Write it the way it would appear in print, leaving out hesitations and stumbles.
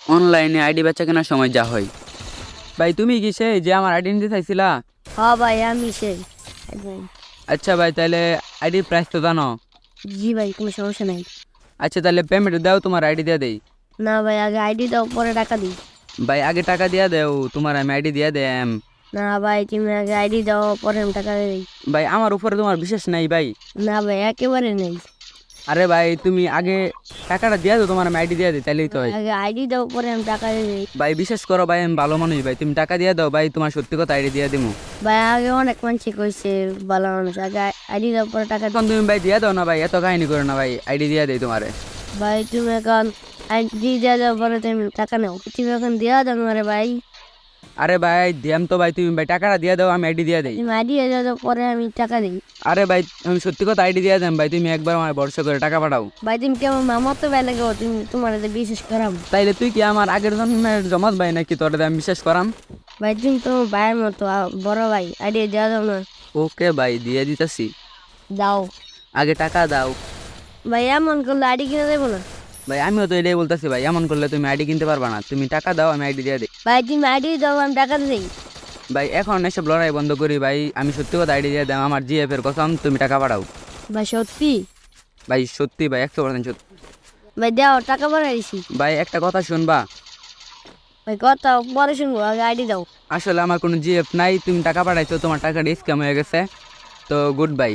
অনলাইনে আইডি বেচা কেনার সময় যা হয়। ভাই তুমি কি সেই যে আমার আইডি নিতে চাইছিলা? হ্যাঁ ভাই আমি সেই ভাই। আচ্ছা ভাই, তাহলে আইডির প্রাইস তো জানো? জি ভাই কোনো সমস্যা নাই। আচ্ছা তাহলে পেমেন্ট দাও, তোমার আইডি দিয়ে দেই। না ভাই আগে আইডি দাও পরে টাকা দিই। ভাই আগে টাকা দিয়া দেও, তোমার আমি আইডি দিয়া দেম। না ভাই তুমি আগে আইডি দাও পরে আমি টাকা দিই। ভাই আমার উপরে তোমার বিশেষ নাই ভাই। না ভাই একেবারে নেই। আরে ভাই তুমি আগে টাকাটা দিয়া দাও, তোমার আমি আইডি দিয়া দিই, তাহলেই তো হয়। আগে আইডি দাও পরে আমি টাকা দিই। ভাই বিশেষ করো ভাই, আমি ভালো মানুষ ভাই, তুমি টাকা দিয়া দাও ভাই, তোমার সত্যি কথা আইডি দিয়া দিমু। ভাই আগে অনেক মানুষ কইছে ভালো মানুষ, আগে আইডি দাও পরে টাকা দিই। এখন তুমি ভাই দিয়া দাও না ভাই, এত কাহিনী করো না ভাই, আইডি দিয়া দেই তোমারে। ভাই তুমি এখন আইডি দিয়ে দাও পরে তুমি টাকা নাও, তুমি এখন দিয়া দাও আমারে ভাই। আরে ভাই দিয়াম তো ভাই, তুমি ভাই টাকাটা দিয়া দাও, আমি আইডি দিয়া দেই। তুমি আইডি দিয়ে দাও পরে আমি টাকা দিই। আরে ভাই আমি সত্যি কথা আইডি দিয়া দেন ভাই, তুমি একবার আমার ভরসা করে টাকা পাঠাও। ভাই তুমি কেমন মামার তো ভাই লাগে, তুমি তোমার বিশেষ করাম। তাইলে তুই কি আমার আগের জন্মের জমাত ভাই নাকি, তোর আমি বিশ্বাস করাম? ভাই তুমি তো ভাইয়ের মতো বড় ভাই, আইডি দেওয়া দাও না। ওকে ভাই দিয়ে দিতেছি, দাও আগে টাকা দাও। ভাই, এমন করলে আইডি কিনে দেবো না। ভাই আমিও তো এটাই বলতেছি ভাই, এমন করলে তুমি আইডি কিনতে পারবা না, তুমি টাকা দাও, আমি আইডি দিয়ে দিই। ভাই তুমি আইডি দাও আমি টাকা দিই। ভাই এখন এসব লড়াই বন্ধ করি ভাই, আমি সত্যি কথা আইডি দিয়ে দাও, আমার জিএফ এর কসম, তুমি টাকা পাঠাও। ভাই সত্যি? ভাই সত্যি ভাই, 100% সত্যি। ভাই দাও টাকা পরে দিছি। ভাই একটা কথা শুনবা? ভাই কথা পরে শুনবো, আগে আইডি দাও। আসলে আমার কোনো জিএফ নাই, তুমি টাকা পাঠাইছো, তোমার টাকা স্ক্যাম হয়ে গেছে, তো গুড বাই।